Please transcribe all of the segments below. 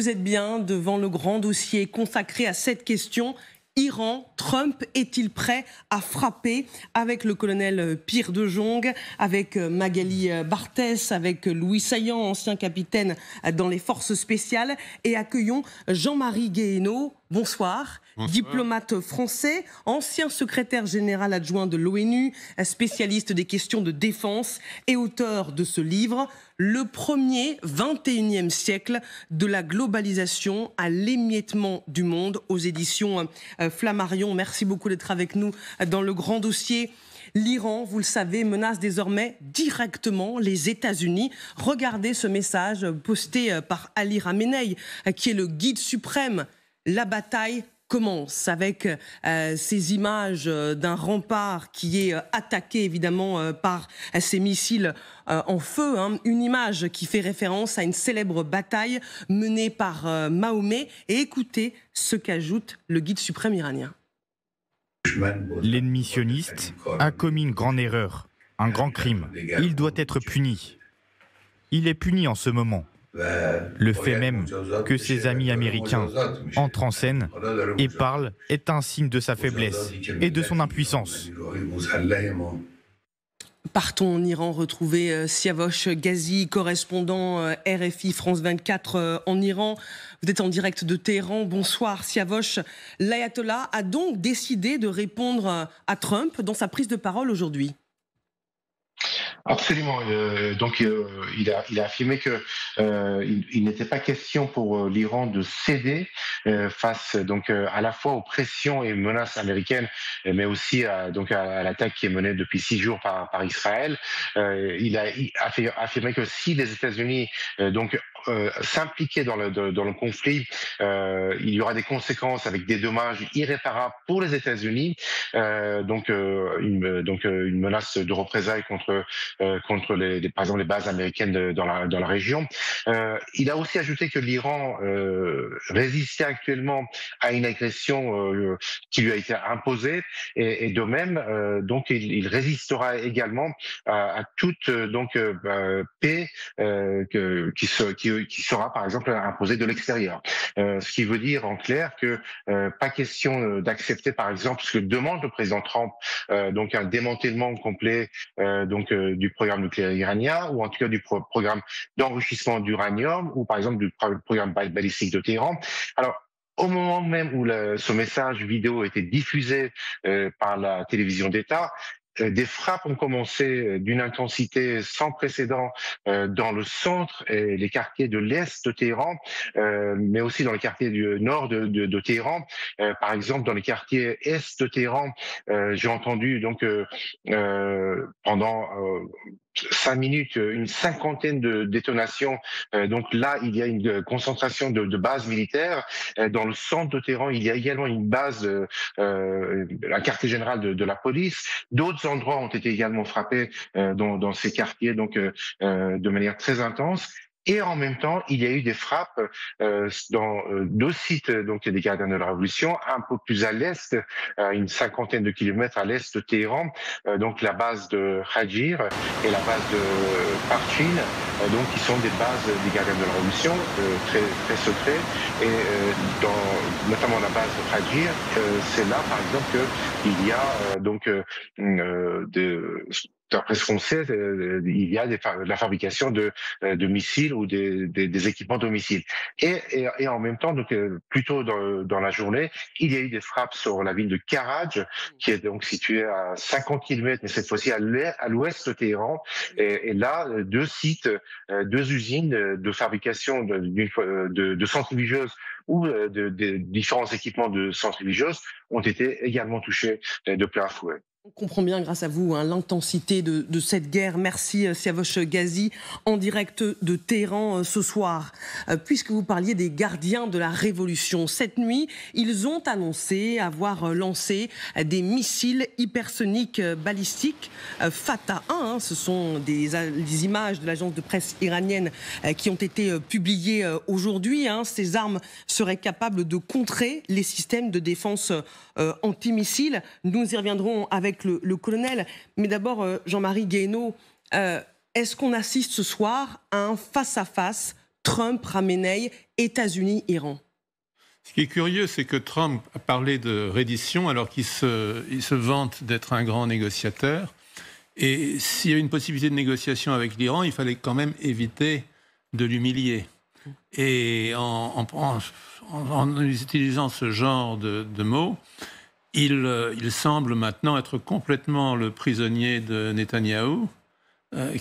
vous êtes bien devant le grand dossier consacré à cette question. Iran, Trump est-il prêt à frapper? Avec le colonel Pierre de Jong, avec Magali Barthès, avec Louis Saillant, ancien capitaine dans les forces spéciales. Et accueillons Jean-Marie Guéhenno. Bonsoir. Bonsoir. Diplomate français, ancien secrétaire général adjoint de l'ONU, spécialiste des questions de défense et auteur de ce livre, Le premier 21e siècle de la globalisation à l'émiettement du monde, aux éditions Flammarion. Merci beaucoup d'être avec nous dans le grand dossier. L'Iran, vous le savez, menace désormais directement les États-Unis. Regardez ce message posté par Ali Khamenei, qui est le guide suprême. La bataille commence avec ces images d'un rempart qui est attaqué évidemment par ces missiles en feu. Une image qui fait référence à une célèbre bataille menée par Mahomet. Et écoutez ce qu'ajoute le guide suprême iranien. L'ennemi sioniste a commis une grande erreur, un grand crime. Il doit être puni. Il est puni en ce moment. Le fait même que ses amis américains entrent en scène et parlent est un signe de sa faiblesse et de son impuissance. Partons en Iran retrouver Siavosh Ghazi, correspondant RFI France 24 en Iran. Vous êtes en direct de Téhéran. Bonsoir Siavosh. L'ayatollah a donc décidé de répondre à Trump dans sa prise de parole aujourd'hui. Absolument. Il a affirmé que il n'était pas question pour l'Iran de céder face à la fois aux pressions et menaces américaines, mais aussi à l'attaque qui est menée depuis 6 jours par Israël. Il a affirmé que si les États-Unis s'impliquer dans le conflit, il y aura des conséquences avec des dommages irréparables pour les États-Unis, une menace de représailles contre par exemple les bases américaines dans la région. Il a aussi ajouté que l'Iran résistait actuellement à une agression qui lui a été imposée et de même il résistera également à toute paix qui sera par exemple imposée de l'extérieur. Ce qui veut dire en clair que pas question d'accepter par exemple ce que demande le président Trump, un démantèlement complet du programme nucléaire iranien, ou en tout cas du programme d'enrichissement d'uranium, ou par exemple du programme balistique de Téhéran. Alors, au moment même où ce message vidéo a été diffusé par la télévision d'État, des frappes ont commencé d'une intensité sans précédent dans le centre et les quartiers de l'est de Téhéran, mais aussi dans les quartiers du nord de Téhéran. Par exemple, dans les quartiers est de Téhéran, j'ai entendu pendant 5 minutes, une cinquantaine de détonations. Donc là, il y a une concentration de bases militaires. Dans le centre de Téhéran, il y a également une base, un quartier général de la police. D'autres endroits ont été également frappés dans ces quartiers, de manière très intense. Et en même temps, il y a eu des frappes dans 2 sites des gardiens de la Révolution, un peu plus à l'est, à une cinquantaine de kilomètres à l'est de Téhéran, la base de Hajir et la base de Parchin, qui sont des bases des gardiens de la Révolution, très, très secrets. Et notamment la base de Hajir, c'est là, par exemple, qu'il y a d'après ce qu'on sait, il y a la fabrication de missiles ou des équipements de missiles. Et en même temps, plus tôt dans la journée, il y a eu des frappes sur la ville de Karaj, qui est donc située à 50 km, mais cette fois-ci à l'ouest de Téhéran. Et là, 2 sites, 2 usines de fabrication de centrifugeuses ou de différents équipements de centrifugeuses ont été également touchés de plein fouet. On comprend bien, grâce à vous, l'intensité de cette guerre. Merci Siavosh Ghazi, en direct de Téhéran ce soir. Puisque vous parliez des gardiens de la Révolution, cette nuit, ils ont annoncé avoir lancé des missiles hypersoniques balistiques Fatah 1. Ce sont des images de l'agence de presse iranienne qui ont été publiées aujourd'hui. Ces armes seraient capables de contrer les systèmes de défense antimissiles. Nous y reviendrons avec le colonel. Mais d'abord, Jean-Marie Guéhenno, est-ce qu'on assiste ce soir à un face-à-face Trump, Khamenei, États-Unis, Iran. Ce qui est curieux, c'est que Trump a parlé de reddition alors qu'il se vante d'être un grand négociateur. Et s'il y a une possibilité de négociation avec l'Iran, il fallait quand même éviter de l'humilier. Et en utilisant ce genre de mots, il semble maintenant être complètement le prisonnier de Netanyahou,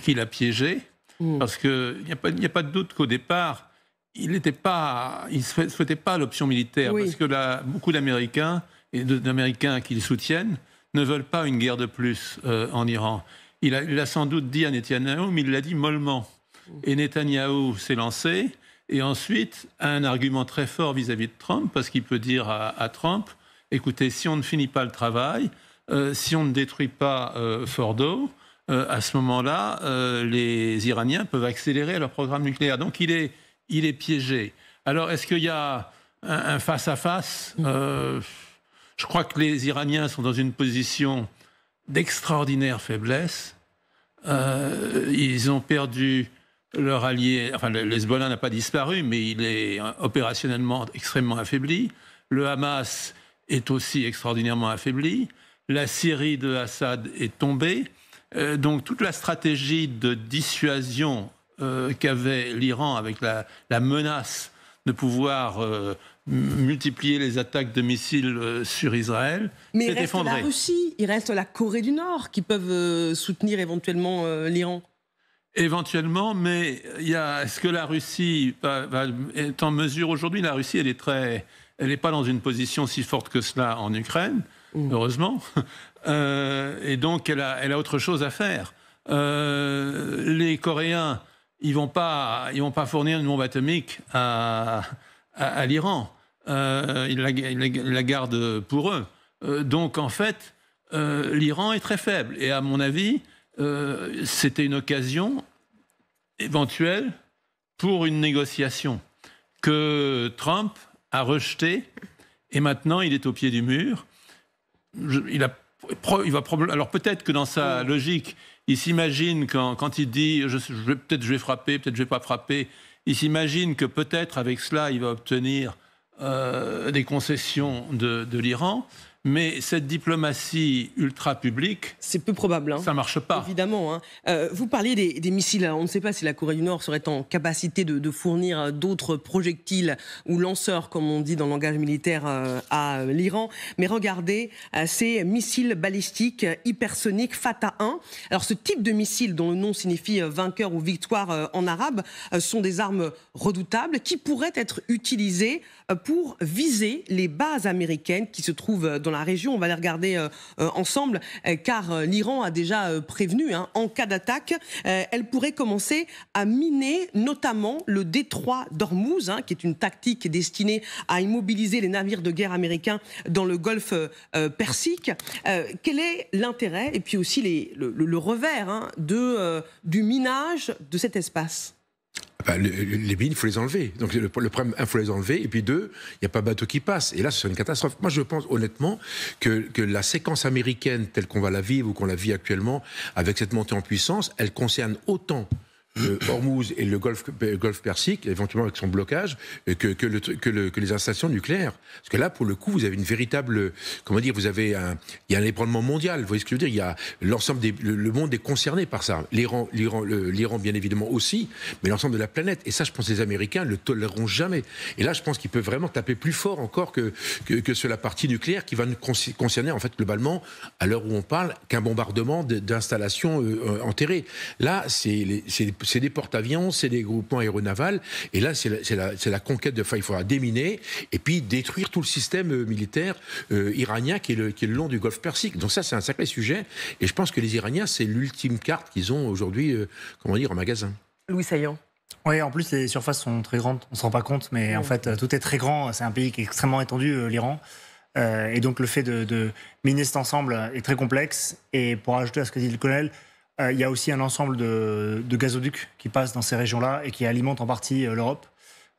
qu'il a piégé, parce qu'il n'y a pas de doute qu'au départ, il ne souhaitait pas l'option militaire, parce que beaucoup d'Américains et d'Américains qui le soutiennent ne veulent pas une guerre de plus en Iran. Il a sans doute dit à Netanyahou, mais il l'a dit mollement. Et Netanyahou s'est lancé, et ensuite a un argument très fort vis-à-vis de Trump, parce qu'il peut dire à Trump, écoutez, si on ne finit pas le travail, si on ne détruit pas Fordo, à ce moment-là, les Iraniens peuvent accélérer leur programme nucléaire. Donc il est piégé. Alors, est-ce qu'il y a un face-à-face ? Je crois que les Iraniens sont dans une position d'extraordinaire faiblesse. Ils ont perdu leur allié. Enfin, le Hezbollah n'a pas disparu, mais il est opérationnellement extrêmement affaibli. Le Hamas est aussi extraordinairement affaibli. La Syrie de Assad est tombée. Donc, toute la stratégie de dissuasion qu'avait l'Iran avec la menace de pouvoir multiplier les attaques de missiles sur Israël, mais s'est il reste effondrée. la Russie, il reste la Corée du Nord qui peuvent soutenir éventuellement l'Iran. Éventuellement, mais est-ce que la Russie est en mesure aujourd'hui? La Russie, elle n'est pas dans une position si forte que cela en Ukraine, heureusement, et donc elle a autre chose à faire. Les Coréens, ils vont pas fournir une bombe atomique à l'Iran. Ils la gardent pour eux. Donc en fait, l'Iran est très faible. Et à mon avis, c'était une occasion éventuelle pour une négociation que Trump a rejetée. Et maintenant, il est au pied du mur. Alors peut-être que dans sa logique, il s'imagine quand il dit peut-être je vais frapper, peut-être je vais pas frapper, il s'imagine que peut-être avec cela il va obtenir des concessions de l'Iran, mais cette diplomatie ultra publique, c'est peu probable. Hein. Ça marche pas. Évidemment. Hein. Vous parliez des missiles. On ne sait pas si la Corée du Nord serait en capacité de fournir d'autres projectiles ou lanceurs, comme on dit dans le langage militaire, à l'Iran. Mais regardez ces missiles balistiques hypersoniques Fatah 1. Alors ce type de missiles, dont le nom signifie vainqueur ou victoire en arabe, sont des armes redoutables qui pourraient être utilisées pour viser les bases américaines qui se trouvent dans la région. On va les regarder ensemble, car l'Iran a déjà prévenu, en cas d'attaque, elle pourrait commencer à miner notamment le détroit d'Ormuz, qui est une tactique destinée à immobiliser les navires de guerre américains dans le golfe Persique. Quel est l'intérêt et puis aussi le revers du minage de cet espace ? Les mines, il faut les enlever. Donc le problème, il faut les enlever. Et puis deux, il n'y a pas bateau qui passe. Et là, c'est une catastrophe. Moi, je pense honnêtement que la séquence américaine telle qu'on va la vivre ou qu'on la vit actuellement, avec cette montée en puissance, elle concerne autant Hormuz et le golfe Persique, éventuellement avec son blocage, que les installations nucléaires. Parce que là, pour le coup, vous avez une véritable, il y a un ébranlement mondial. Vous voyez ce que je veux dire? Il y a le monde est concerné par ça. L'Iran, bien évidemment aussi, mais l'ensemble de la planète. Et ça, je pense que les Américains ne le toléreront jamais. Et là, je pense qu'ils peuvent vraiment taper plus fort encore que sur la partie nucléaire qui va nous concerner, en fait, globalement, à l'heure où on parle, qu'un bombardement d'installations enterrées. Là, c'est des porte-avions, c'est des groupements aéronavals, et là, c'est la conquête il faudra déminer, et puis détruire tout le système militaire iranien qui est le long du golfe Persique. Donc ça, c'est un sacré sujet, et je pense que les Iraniens, c'est l'ultime carte qu'ils ont aujourd'hui, en magasin. Louis Saillant. Oui, en plus, les surfaces sont très grandes, on ne se rend pas compte, mais en fait, tout est très grand, c'est un pays qui est extrêmement étendu, l'Iran, et donc le fait de miner cet ensemble est très complexe, et pour ajouter à ce que dit le colonel, il y a aussi un ensemble de gazoducs qui passent dans ces régions-là et qui alimentent en partie l'Europe.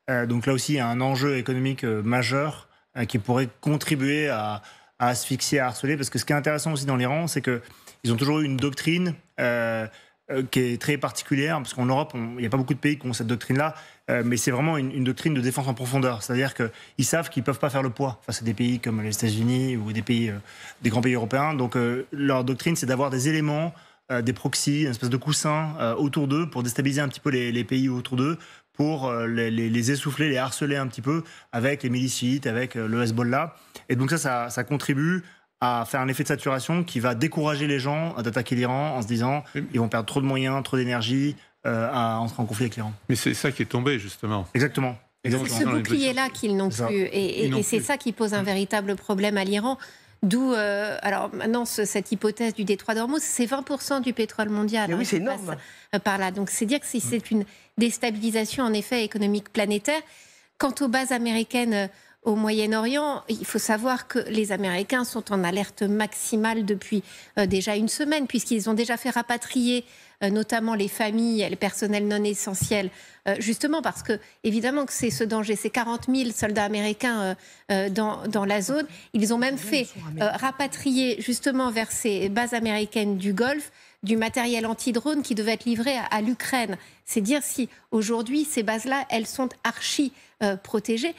Donc là aussi, il y a un enjeu économique majeur qui pourrait contribuer à asphyxier, à harceler. Parce que ce qui est intéressant aussi dans l'Iran, c'est qu'ils ont toujours eu une doctrine qui est très particulière. Parce qu'en Europe, il n'y a pas beaucoup de pays qui ont cette doctrine-là. mais c'est vraiment une doctrine de défense en profondeur. C'est-à-dire qu'ils savent qu'ils ne peuvent pas faire le poids face à des pays comme les États-Unis ou des grands pays européens. Donc leur doctrine, c'est d'avoir des éléments, des proxys, une espèce de coussin autour d'eux pour déstabiliser un petit peu les pays autour d'eux, pour les essouffler, les harceler un petit peu avec les milices chiites, avec le Hezbollah. Et donc ça contribue à faire un effet de saturation qui va décourager les gens d'attaquer l'Iran en se disant ils vont perdre trop de moyens, trop d'énergie à entrer en conflit avec l'Iran. Mais c'est ça qui est tombé, justement. Exactement. C'est ce bouclier-là qu'ils n'ont plus. Et c'est ça qui pose un véritable problème à l'Iran. D'où, alors maintenant, cette hypothèse du détroit d'Ormuz, c'est 20% du pétrole mondial. Oui, c'est énorme. Par là. Donc c'est dire que c'est une déstabilisation, en effet, économique planétaire. Quant aux bases américaines au Moyen-Orient, il faut savoir que les Américains sont en alerte maximale depuis déjà une semaine, puisqu'ils ont déjà fait rapatrier notamment les familles et les personnels non essentiels, justement parce que, évidemment, que c'est ce danger. C'est 40 000 soldats américains dans la zone. Ils ont même fait rapatrier, justement, vers ces bases américaines du Golfe, du matériel anti-drone qui devait être livré à l'Ukraine. C'est dire si, aujourd'hui, ces bases-là, elles sont archi protégées.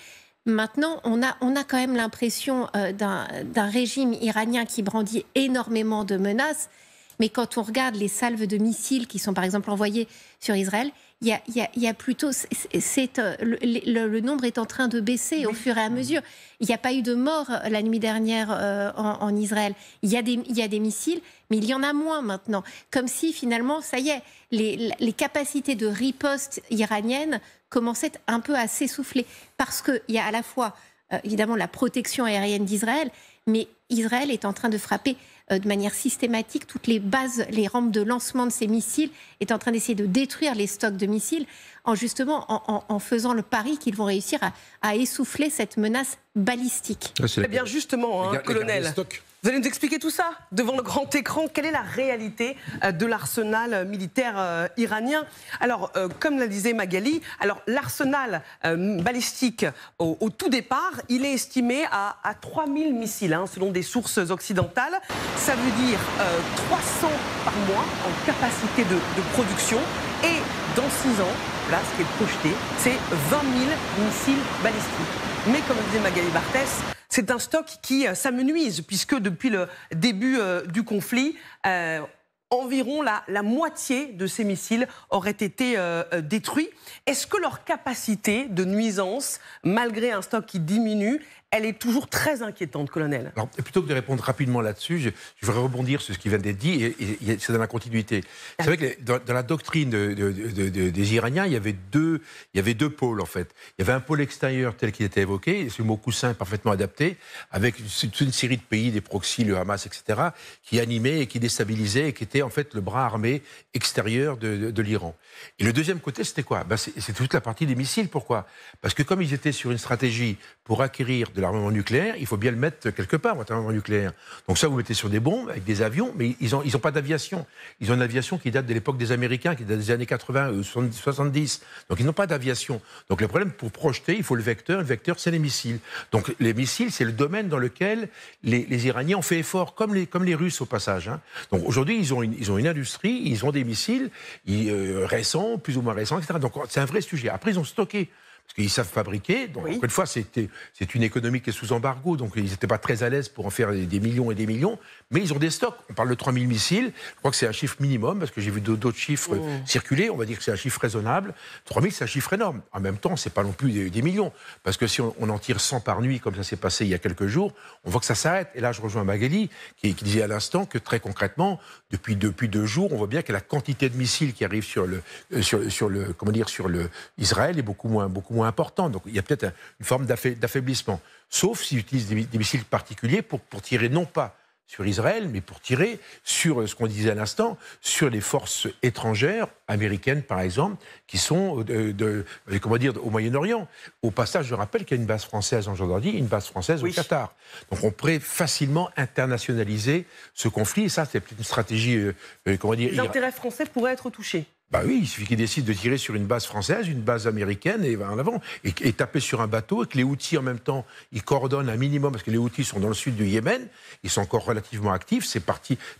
Maintenant, on a quand même l'impression d'un régime iranien qui brandit énormément de menaces. Mais quand on regarde les salves de missiles qui sont par exemple envoyées sur Israël, il y a plutôt... le nombre est en train de baisser au fur et à mesure. Il n'y a pas eu de mort la nuit dernière en Israël. Il y a des missiles, mais il y en a moins maintenant. Comme si finalement, ça y est, les capacités de riposte iraniennes commençaient un peu à s'essouffler. Parce qu'il y a à la fois, évidemment, la protection aérienne d'Israël, mais Israël est en train de frapper de manière systématique toutes les bases, les rampes de lancement de ces missiles, est en train d'essayer de détruire les stocks de missiles en faisant le pari qu'ils vont réussir à essouffler cette menace balistique. Eh bien justement, colonel, vous allez nous expliquer tout ça devant le grand écran. Quelle est la réalité de l'arsenal militaire iranien? Alors, comme la disait Magali, alors l'arsenal balistique au tout départ, il est estimé à 3000 missiles, selon des sources occidentales. Ça veut dire 300 par mois en capacité de production. Et dans 6 ans, là, ce qui est projeté, c'est 20 000 missiles balistiques. Mais comme le disait Magali Barthès, c'est un stock qui s'amenuise, puisque depuis le début du conflit, environ la moitié de ces missiles auraient été détruits. Est-ce que leur capacité de nuisance, malgré un stock qui diminue, elle est toujours très inquiétante, colonel? Alors, plutôt que de répondre rapidement là-dessus, je voudrais rebondir sur ce qui vient d'être dit, et c'est dans la continuité. C'est vrai que dans la doctrine des Iraniens, il y avait deux pôles, en fait. Il y avait un pôle extérieur tel qu'il était évoqué, et ce mot coussin est parfaitement adapté, avec toute une série de pays, des proxys, le Hamas, etc., qui animaient et qui déstabilisaient, et qui étaient en fait le bras armé extérieur de l'Iran. Et le deuxième côté, c'était quoi? C'est toute la partie des missiles. Pourquoi? Parce que comme ils étaient sur une stratégie pour acquérir de l'armement nucléaire, il faut bien le mettre quelque part, votre armement nucléaire. Donc ça, vous mettez sur des bombes, avec des avions, mais ils ont pas d'aviation. Ils ont une aviation qui date de l'époque des Américains, qui date des années 80, 70. Donc ils n'ont pas d'aviation. Donc le problème, pour projeter, il faut le vecteur. Le vecteur, c'est les missiles. Donc les missiles, c'est le domaine dans lequel les Iraniens ont fait effort, comme les Russes au passage. Donc aujourd'hui, ils ont une industrie, ils ont des missiles récents, plus ou moins récents, etc. Donc c'est un vrai sujet. Après, ils ont stocké. Parce qu'ils savent fabriquer. Donc, encore une fois, c'est une économie qui est sous embargo, donc ils n'étaient pas très à l'aise pour en faire des millions et des millions, mais ils ont des stocks. On parle de 3000 missiles, je crois que c'est un chiffre minimum, parce que j'ai vu d'autres chiffres circuler, on va dire que c'est un chiffre raisonnable. 3000, c'est un chiffre énorme. En même temps, c'est pas non plus des millions, parce que si on en tire 100 par nuit, comme ça s'est passé il y a quelques jours, on voit que ça s'arrête. Et là, je rejoins Magali, qui disait à l'instant que très concrètement, depuis 2 jours, on voit bien que la quantité de missiles qui arrivent sur Israël est beaucoup moins important. Donc il y a peut-être une forme d'affaiblissement. Sauf s'ils utilisent des missiles particuliers pour tirer non pas sur Israël, mais pour tirer sur ce qu'on disait à l'instant, sur les forces étrangères, américaines par exemple, qui sont au Moyen-Orient. Au passage, je rappelle qu'il y a une base française en Jordanie et une base française au Qatar. Donc on pourrait facilement internationaliser ce conflit, et ça c'est une stratégie, Les intérêts français pourraient être touchés. Bah oui, il suffit qu'ils décident de tirer sur une base française, une base américaine, et en avant, et taper sur un bateau, et que les Houthis, en même temps, ils coordonnent un minimum, parce que les Houthis sont dans le sud du Yémen, ils sont encore relativement actifs, c'est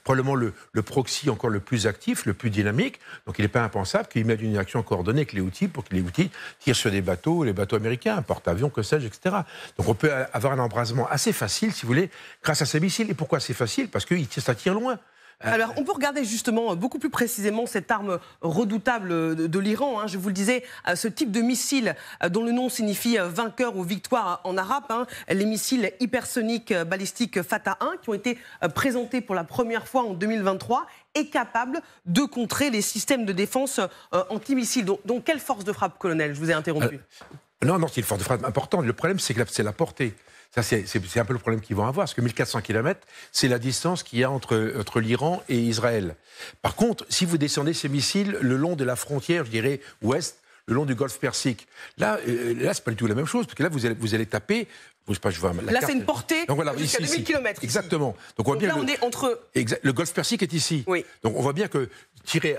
probablement le proxy encore le plus actif, le plus dynamique, donc il n'est pas impensable qu'ils mettent une action coordonnée avec les Houthis, pour que les Houthis tirent sur des bateaux, les bateaux américains, porte-avions, que sais-je, etc. Donc on peut avoir un embrasement assez facile, si vous voulez, grâce à ces missiles. Et pourquoi c'est facile? Parce que ça tire loin. Alors, on peut regarder justement beaucoup plus précisément cette arme redoutable de l'Iran. Je vous le disais, ce type de missile dont le nom signifie vainqueur ou victoire en arabe, les missiles hypersoniques balistiques Fatah 1 qui ont été présentés pour la première fois en 2023 est capable de contrer les systèmes de défense antimissiles. Donc, quelle force de frappe, colonel? Je vous ai interrompu. Non, c'est une force de frappe importante. Le problème, c'est la portée. Ça, c'est un peu le problème qu'ils vont avoir, parce que 1400 km, c'est la distance qu'il y a entre l'Iran et Israël. Par contre, si vous descendez ces missiles le long de la frontière, je dirais, ouest, le long du golfe Persique, là c'est pas du tout la même chose, parce que là, vous allez taper... Là, c'est une portée jusqu'à 2000 km. Exactement. Donc, on est entre... Le golfe Persique est ici. Oui. Donc, on voit bien que tirer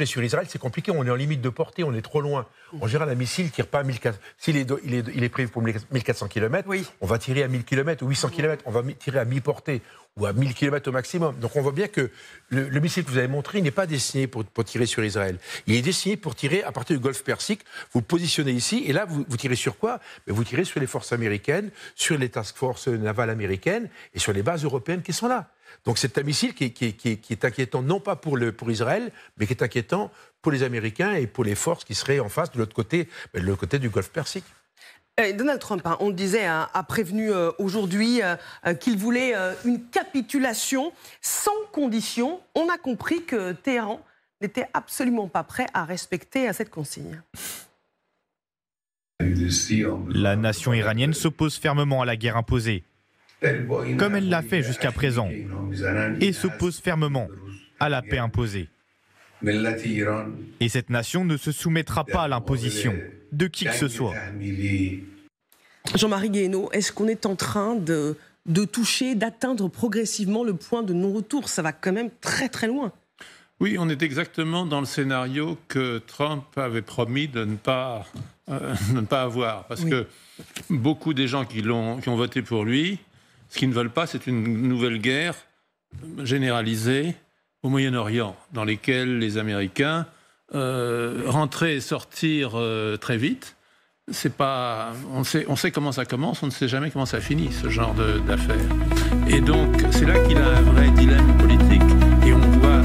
sur Israël, c'est compliqué. On est en limite de portée, on est trop loin. En général, un missile ne tire pas à 1400... S'il est prévu pour 1400 km, oui, on va tirer à 1000 km ou 800 km. On va tirer à mi-portée ou à 1000 km au maximum. Donc, on voit bien que le missile que vous avez montré, il n'est pas destiné pour tirer sur Israël. Il est destiné pour tirer à partir du golfe Persique. Vous positionnez ici, et là, vous tirez sur quoi? Vous tirez sur les forces américaines, sur les task forces navales américaines et sur les bases européennes qui sont là. Donc c'est un missile qui est inquiétant, non pas pour Israël, mais qui est inquiétant pour les Américains et pour les forces qui seraient en face de l'autre côté du golfe Persique. Donald Trump, on le disait, a prévenu aujourd'hui qu'il voulait une capitulation sans condition. On a compris que Téhéran n'était absolument pas prêt à respecter cette consigne. La nation iranienne s'oppose fermement à la guerre imposée, comme elle l'a fait jusqu'à présent, et s'oppose fermement à la paix imposée. Et cette nation ne se soumettra pas à l'imposition de qui que ce soit. Jean-Marie Guéhenno, est-ce qu'on est en train de toucher, d'atteindre progressivement le point de non-retour? Ça va quand même très très loin. Oui, on est exactement dans le scénario que Trump avait promis de ne pas avoir. Parce que beaucoup des gens qui ont voté pour lui, ce qu'ils ne veulent pas, c'est une nouvelle guerre généralisée au Moyen-Orient, dans lesquelles les Américains rentrer et sortir très vite. On sait comment ça commence, on ne sait jamais comment ça finit, ce genre d'affaires. Et donc, c'est là qu'il a un vrai dilemme politique. Et on voit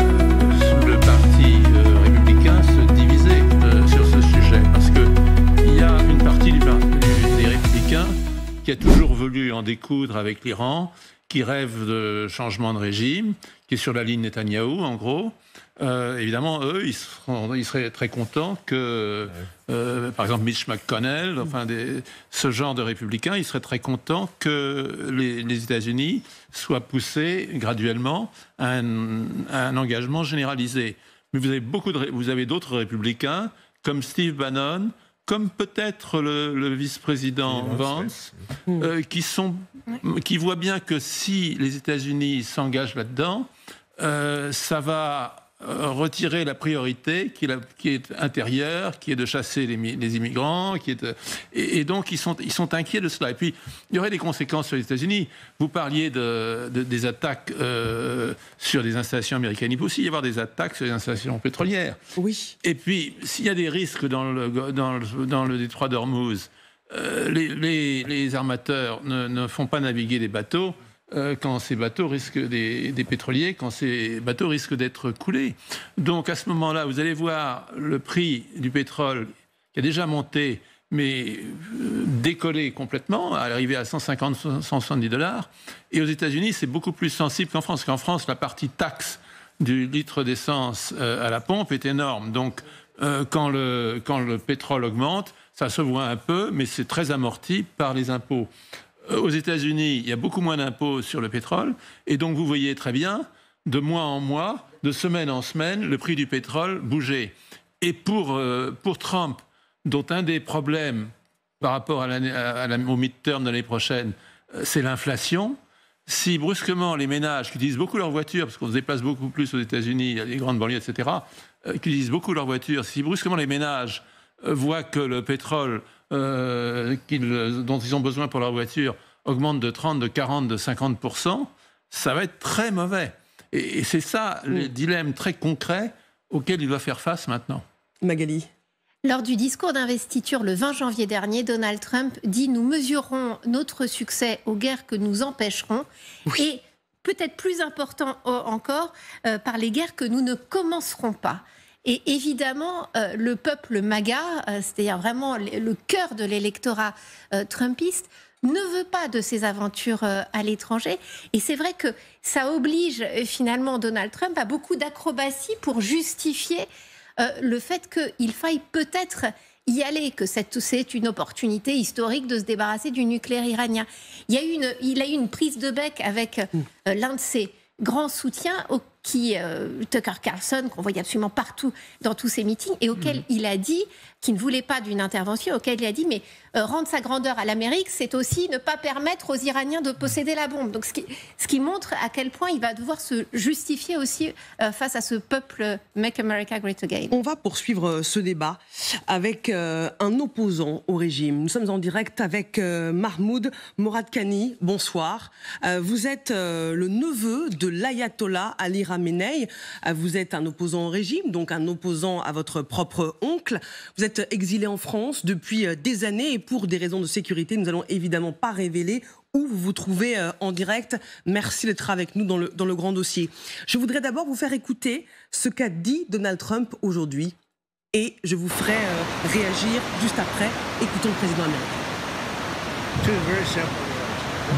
le parti républicain se diviser sur ce sujet. Parce qu'il y a une partie des républicains qui a toujours voulu en découdre avec l'Iran, qui rêve de changement de régime, qui est sur la ligne Netanyahou, en gros. Évidemment, eux, ils seraient très contents que, par exemple, Mitch McConnell, ce genre de républicains, ils seraient très contents que les États-Unis soient poussés graduellement à un engagement généralisé. Mais vous avez d'autres républicains, comme Steve Bannon, comme peut-être le vice-président Vance, qui voient bien que si les États-Unis s'engagent là-dedans, ça va retirer la priorité qui est intérieure, qui est de chasser les immigrants, et donc ils sont inquiets de cela. Et puis, il y aurait des conséquences sur les États-Unis. Vous parliez des attaques sur des installations américaines. Il peut aussi y avoir des attaques sur les installations pétrolières. Oui. Et puis, s'il y a des risques dans le détroit d'Ormuz, les armateurs ne font pas naviguer des bateaux quand ces bateaux risquent des pétroliers, quand ces bateaux risquent d'être coulés. Donc à ce moment-là, vous allez voir le prix du pétrole qui a déjà monté, mais décollé complètement, arrivé à 150, 170 $. Et aux États-Unis, c'est beaucoup plus sensible qu'en France. Qu'en France, la partie taxe du litre d'essence à la pompe est énorme. Donc quand le pétrole augmente, ça se voit un peu, mais c'est très amorti par les impôts. Aux États-Unis, il y a beaucoup moins d'impôts sur le pétrole, et donc vous voyez très bien, de mois en mois, de semaine en semaine, le prix du pétrole bouger. Et pour Trump, dont un des problèmes par rapport au midterm de l'année prochaine, c'est l'inflation, si brusquement les ménages qui utilisent beaucoup leur voiture, parce qu'on se déplace beaucoup plus aux États-Unis, il y a les grandes banlieues, etc., qui utilisent beaucoup leur voiture, si brusquement les ménages voient que le pétrole dont ils ont besoin pour leur voiture augmente de 30, de 40, de 50%, ça va être très mauvais. Et c'est ça le dilemme très concret auquel il doit faire face maintenant. Magali. Lors du discours d'investiture le 20 janvier dernier, Donald Trump dit « Nous mesurerons notre succès aux guerres que nous empêcherons et peut-être plus important encore, par les guerres que nous ne commencerons pas ». Et évidemment, le peuple MAGA, c'est-à-dire vraiment le cœur de l'électorat trumpiste, ne veut pas de ces aventures à l'étranger. Et c'est vrai que ça oblige finalement Donald Trump à beaucoup d'acrobaties pour justifier le fait qu'il faille peut-être y aller, que c'est une opportunité historique de se débarrasser du nucléaire iranien. Il a eu une prise de bec avec l'un de ses grands soutiens, Tucker Carlson, qu'on voyait absolument partout dans tous ses meetings, et auquel il a dit qu'il ne voulait pas d'une intervention, auquel il a dit mais rendre sa grandeur à l'Amérique, c'est aussi ne pas permettre aux Iraniens de posséder la bombe. Donc ce qui montre à quel point il va devoir se justifier aussi face à ce peuple Make America Great Again. On va poursuivre ce débat avec un opposant au régime. Nous sommes en direct avec Mahmoud Moradkani. Bonsoir. Vous êtes le neveu de l'ayatollah Ali Khamenei. Vous êtes un opposant au régime, donc un opposant à votre propre oncle. Vous êtes exilé en France depuis des années et pour des raisons de sécurité, nous n'allons évidemment pas révéler où vous vous trouvez en direct. Merci d'être avec nous dans le grand dossier. Je voudrais d'abord vous faire écouter ce qu'a dit Donald Trump aujourd'hui et je vous ferai réagir juste après. Écoutons le président américain.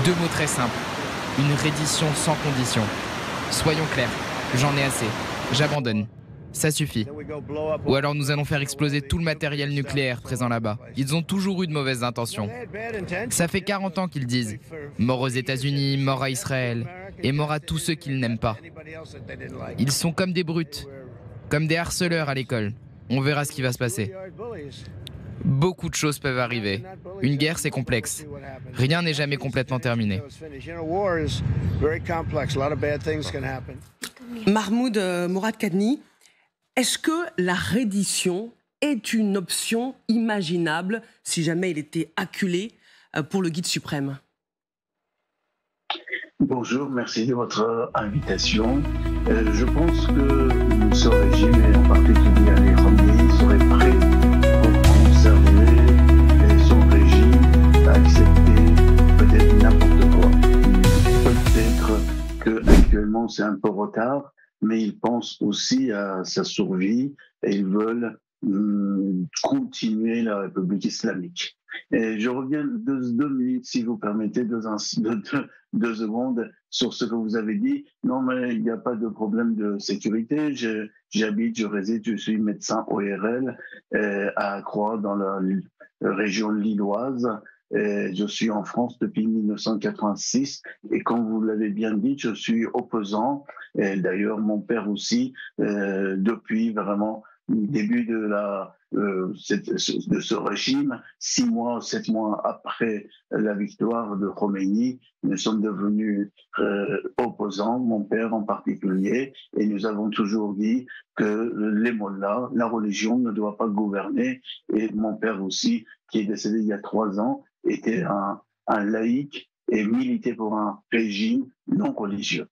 2 mots très simples. Une reddition sans condition. Soyons clairs, j'en ai assez. J'abandonne. Ça suffit. Ou alors nous allons faire exploser tout le matériel nucléaire présent là-bas. Ils ont toujours eu de mauvaises intentions. Ça fait 40 ans qu'ils disent « mort aux États-Unis, mort à Israël, et mort à tous ceux qu'ils n'aiment pas ». Ils sont comme des brutes, comme des harceleurs à l'école. On verra ce qui va se passer. Beaucoup de choses peuvent arriver. Une guerre, c'est complexe. Rien n'est jamais complètement terminé. Mahmoud Moradkani, est-ce que la reddition est une option imaginable si jamais il était acculé pour le guide suprême? Bonjour, merci de votre invitation. Je pense que ce régime, et en particulier Ali Khamenei, serait prêt pour conserver son régime, accepter peut-être n'importe quoi. Peut-être qu'actuellement c'est un peu retard, mais ils pensent aussi à sa survie et ils veulent continuer la République islamique. Et je reviens 2 minutes, si vous permettez, 2 secondes sur ce que vous avez dit. Non, mais il n'y a pas de problème de sécurité. J'habite, je réside, je suis médecin ORL à Croix, dans la région lilloise. Je suis en France depuis 1986 et comme vous l'avez bien dit, je suis opposant. Et d'ailleurs, mon père aussi, depuis vraiment le début de ce régime, 6 mois, 7 mois après la victoire de Khomeini, nous sommes devenus opposants, mon père en particulier, et nous avons toujours dit que les mollahs, la religion ne doit pas gouverner. Et mon père aussi, qui est décédé il y a 3 ans, était un laïc et militait pour un régime non religieux.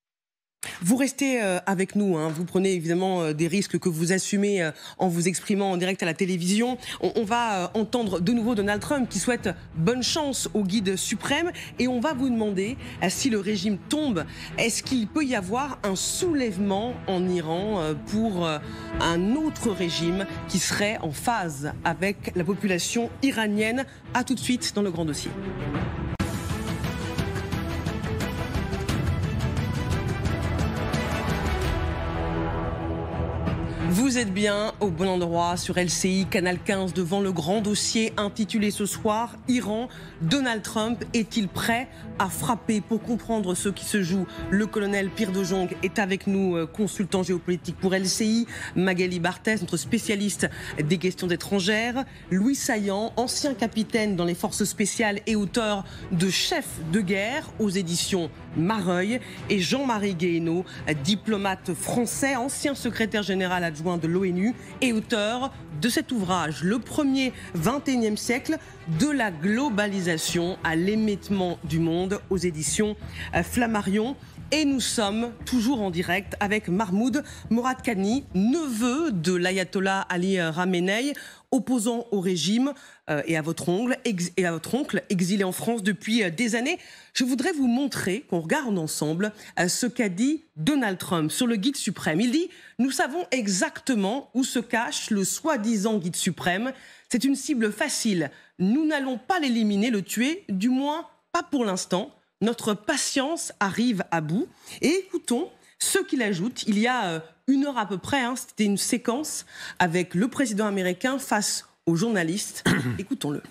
Vous restez avec nous, hein. Vous prenez évidemment des risques que vous assumez en vous exprimant en direct à la télévision. On va entendre de nouveau Donald Trump qui souhaite bonne chance au guide suprême et on va vous demander si le régime tombe, est-ce qu'il peut y avoir un soulèvement en Iran pour un autre régime qui serait en phase avec la population iranienne? À tout de suite dans le grand dossier. Vous êtes bien au bon endroit sur LCI, Canal 15, devant le grand dossier intitulé ce soir « Iran, Donald Trump est-il prêt à frapper ?» Pour comprendre ce qui se joue, le colonel Pierre de Jong est avec nous, consultant géopolitique pour LCI, Magali Barthès, notre spécialiste des questions étrangères, Louis Saillant, ancien capitaine dans les forces spéciales et auteur de Chef de guerre aux éditions Mareuil, et Jean-Marie Guéhenno, diplomate français, ancien secrétaire général adjoint de l'ONU et auteur de cet ouvrage, Le premier 21e siècle, de la globalisation à l'émiettement du monde, aux éditions Flammarion. Et nous sommes toujours en direct avec Mahmoud Moradkani, neveu de l'ayatollah Ali Khamenei, opposant au régime, et à votre oncle, exilé en France depuis des années. Je voudrais vous montrer, qu'on regarde ensemble, ce qu'a dit Donald Trump sur le guide suprême. Il dit « Nous savons exactement où se cache le soi-disant guide suprême. C'est une cible facile. Nous n'allons pas l'éliminer, le tuer, du moins pas pour l'instant. Notre patience arrive à bout. » Et écoutons ce qu'il ajoute. Il y a une heure à peu près, c'était une séquence avec le président américain face aux journalistes. Écoutons-le.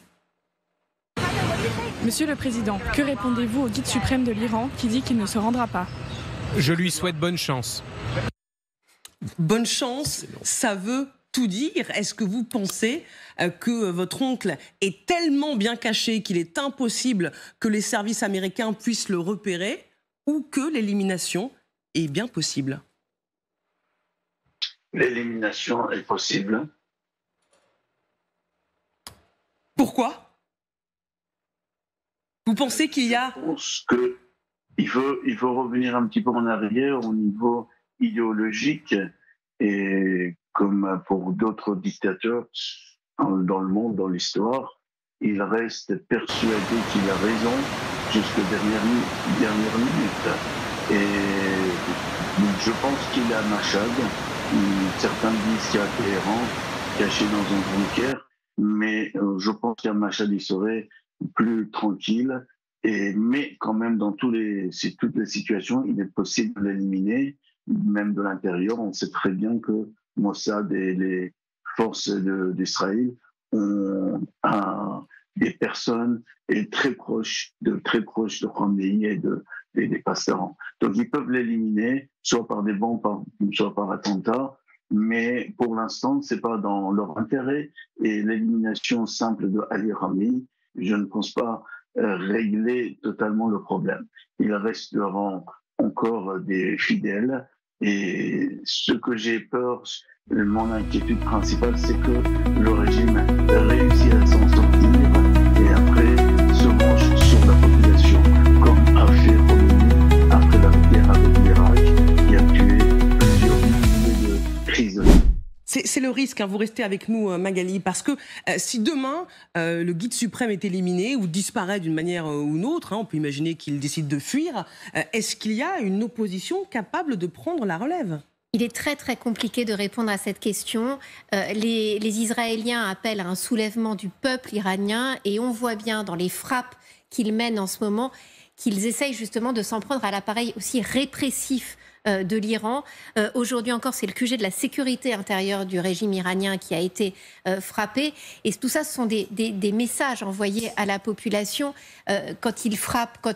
Monsieur le Président, que répondez-vous au guide suprême de l'Iran qui dit qu'il ne se rendra pas? Je lui souhaite bonne chance. Bonne chance, ça veut tout dire. Est-ce que vous pensez que votre oncle est tellement bien caché qu'il est impossible que les services américains puissent le repérer, ou que l'élimination est bien possible? L'élimination est possible. Pourquoi? Vous pensez qu'il y a... Je pense qu'il faut revenir un petit peu en arrière au niveau idéologique, et comme pour d'autres dictateurs dans le monde, dans l'histoire, il reste persuadé qu'il a raison jusqu'aux dernières minutes. Et je pense qu'il est à Machhad. Certains disent qu'il est à Téhéran, caché dans un bunker, mais je pense qu'à Machhad, il serait plus tranquille. Mais quand même, dans toutes les situations, il est possible de l'éliminer, même de l'intérieur. On sait très bien que Mossad et les forces d'Israël ont des personnes très proches de Khamenei et des pasteurs. Donc ils peuvent l'éliminer, soit par des bombes, soit par attentat, mais pour l'instant, c'est pas dans leur intérêt. Et l'élimination simple de Ali Khamenei, je ne pense pas régler totalement le problème. Il resteront encore des fidèles. Et ce que j'ai peur, mon inquiétude principale, c'est que le régime réussit à s'en sortir et après se range sur la population, comme a fait Khomeini après la guerre avec l'Irak, qui a tué plusieurs milliers de prisonniers. C'est le risque, vous restez avec nous, Magali, parce que si demain le guide suprême est éliminé ou disparaît d'une manière ou une autre, on peut imaginer qu'il décide de fuir, est-ce qu'il y a une opposition capable de prendre la relève ? Il est très très compliqué de répondre à cette question. Les Israéliens appellent à un soulèvement du peuple iranien et on voit bien dans les frappes qu'ils mènent en ce moment qu'ils essayent justement de s'en prendre à l'appareil aussi répressif de l'Iran. Aujourd'hui encore, c'est le QG de la sécurité intérieure du régime iranien qui a été frappé. Et tout ça, ce sont des messages envoyés à la population quand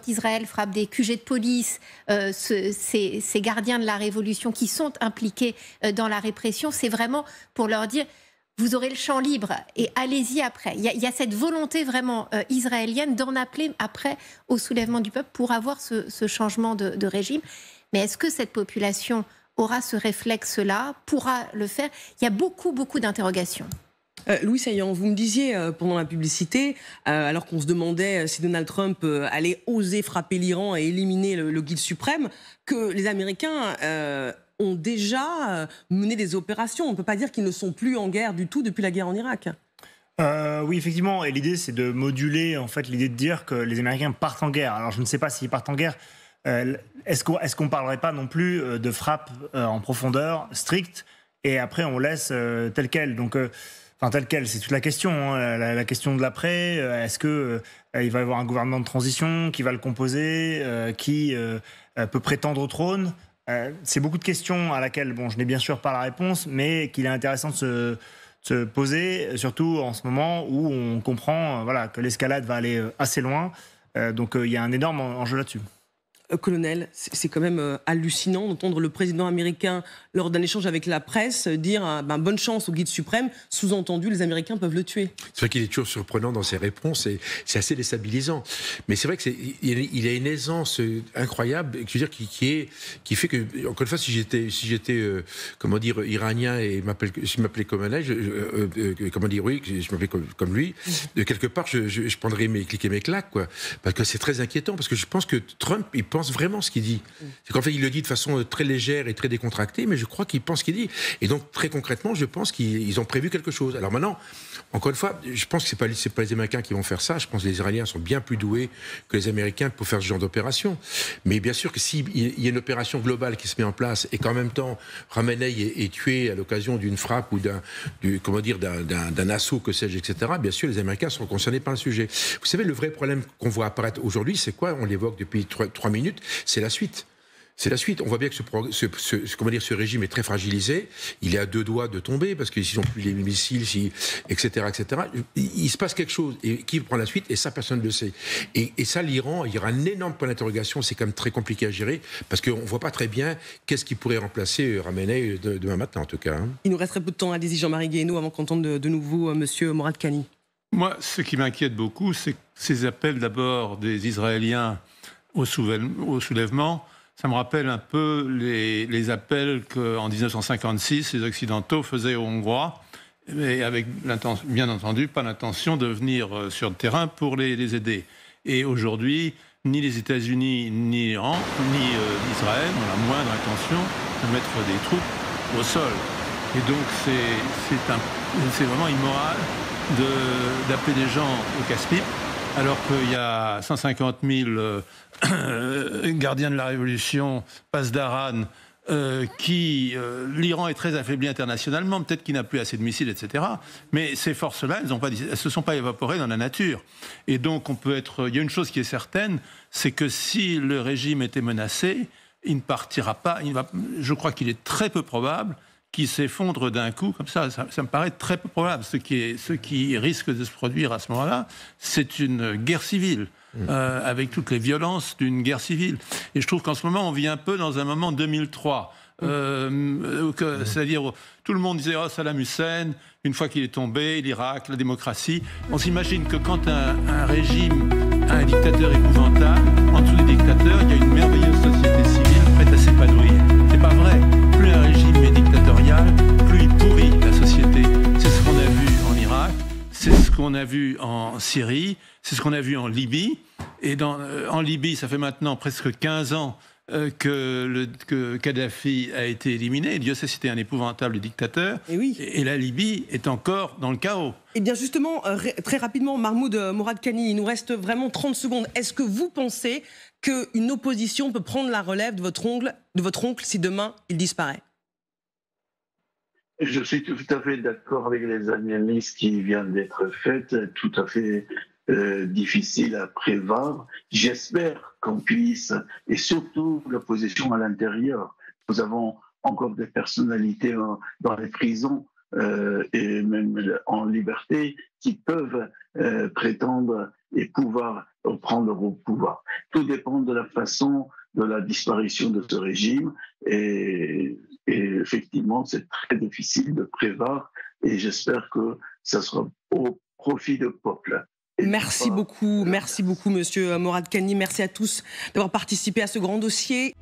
Israël frappe des QG de police, ces gardiens de la révolution qui sont impliqués dans la répression. C'est vraiment pour leur dire... Vous aurez le champ libre et allez-y après. Il y a cette volonté vraiment israélienne d'en appeler après au soulèvement du peuple pour avoir ce changement de régime. Mais est-ce que cette population aura ce réflexe-là, pourra le faire? Il y a beaucoup d'interrogations. Louis Saillant, vous me disiez pendant la publicité, alors qu'on se demandait si Donald Trump allait oser frapper l'Iran et éliminer le guide suprême, que les Américains... ont déjà mené des opérations. On ne peut pas dire qu'ils ne sont plus en guerre du tout depuis la guerre en Irak. Oui, effectivement. Et l'idée, c'est de moduler en fait, l'idée de dire que les Américains partent en guerre. Alors, je ne sais pas s'ils partent en guerre. Est-ce qu'on ne parlerait pas non plus de frappe en profondeur, stricte, et après, on laisse tel quel. Donc, tel quel, c'est toute la question. La question de l'après. Est-ce qu'il va y avoir un gouvernement de transition qui va le composer, qui peut prétendre au trône? C'est beaucoup de questions à laquelle, je n'ai bien sûr pas la réponse, mais qu'il est intéressant de se poser, surtout en ce moment où on comprend que l'escalade va aller assez loin. Donc il y a un énorme enjeu là-dessus. Colonel, c'est quand même hallucinant d'entendre le président américain, lors d'un échange avec la presse, dire bonne chance au guide suprême, sous-entendu, les Américains peuvent le tuer. C'est vrai qu'il est toujours surprenant dans ses réponses, et c'est assez déstabilisant. Mais c'est vrai qu'il a une aisance incroyable, je veux dire, qui fait que, encore une fois, si j'étais comment dire, iranien et je m'appelais comme un comment dire, oui, je m'appelais comme lui, de quelque part, je prendrais mes clics et mes claques, quoi. Parce que c'est très inquiétant, parce que je pense que Trump, il pense vraiment ce qu'il dit. C'est qu'en fait, il le dit de façon très légère et très décontractée, mais je crois qu'il pense ce qu'il dit. Et donc, très concrètement, je pense qu'ils ont prévu quelque chose. Alors maintenant, encore une fois, je pense que c'est pas les Américains qui vont faire ça. Je pense que les Iraniens sont bien plus doués que les Américains pour faire ce genre d'opération. Mais bien sûr que s'il y a une opération globale qui se met en place et qu'en même temps, Khamenei est tué à l'occasion d'une frappe ou d'un assaut, que sais-je, etc., bien sûr, les Américains sont concernés par le sujet. Vous savez, le vrai problème qu'on voit apparaître aujourd'hui, c'est quoi? On l'évoque depuis 3 minutes, c'est la suite. C'est la suite. On voit bien que ce régime est très fragilisé. Il est à 2 doigts de tomber parce qu'ils n'ont plus les missiles, etc., etc. Il se passe quelque chose. Et qui prend la suite? Et ça, personne ne le sait. Et ça, l'Iran, il y aura un énorme point d'interrogation. C'est quand même très compliqué à gérer parce qu'on ne voit pas très bien qu'est-ce qui pourrait remplacer Khamenei demain matin, en tout cas. Il nous reste très peu de temps. Allez-y, Jean-Marie Guéhenno, avant qu'on entende de nouveau Monsieur Moradkani. Moi, ce qui m'inquiète beaucoup, c'est ces appels d'abord des Israéliens au soulèvement. Ça me rappelle un peu les appels qu'en 1956, les Occidentaux faisaient aux Hongrois, mais avec, bien entendu, pas l'intention de venir sur le terrain pour les aider. Et aujourd'hui, ni les États-Unis, ni l'Iran, ni Israël n'ont la moindre intention de mettre des troupes au sol. Et donc, c'est vraiment immoral d'appeler des gens au casse-pipe, alors qu'il y a 150 000 gardiens de la Révolution, Pasdaran, l'Iran est très affaibli internationalement, peut-être qu'il n'a plus assez de missiles, etc. Mais ces forces-là, elles ne se sont pas évaporées dans la nature. Et donc, il y a une chose qui est certaine, c'est que si le régime était menacé, il ne partira pas. Je crois qu'il est très peu probable qui s'effondre d'un coup, comme ça me paraît très peu probable. Ce qui risque de se produire à ce moment-là, c'est une guerre civile, avec toutes les violences d'une guerre civile. Et je trouve qu'en ce moment, on vit un peu dans un moment 2003. C'est-à-dire, tout le monde disait « Oh, Saddam Hussein, une fois qu'il est tombé, l'Irak, la démocratie ». On s'imagine que quand un régime a un dictateur épouvantable, en dessous des dictateurs, il y a une merveilleuse société civile prête à s'épanouir. C'est pas vrai. Plus un régime est dictatorial, plus il pourrit la société. C'est ce qu'on a vu en Irak, c'est ce qu'on a vu en Syrie, c'est ce qu'on a vu en Libye. Et en Libye, ça fait maintenant presque 15 ans que Kadhafi a été éliminé. Dieu sait, c'était un épouvantable dictateur. Et la Libye est encore dans le chaos. Et bien justement, très rapidement, Mahmoud Moradkani, il nous reste vraiment 30 secondes. Est-ce que vous pensez qu'une opposition peut prendre la relève de votre oncle si demain il disparaît? Je suis tout à fait d'accord avec les analyses qui viennent d'être faites, tout à fait difficile à prévoir. J'espère qu'on puisse, et surtout l'opposition à l'intérieur, nous avons encore des personnalités dans les prisons et même en liberté qui peuvent prétendre et pouvoir prendre au pouvoir. Tout dépend de la façon de la disparition de ce régime et effectivement c'est très difficile de prévoir et j'espère que ça sera au profit du peuple. Merci beaucoup, monsieur Moradkani. Merci à tous d'avoir participé à ce grand dossier.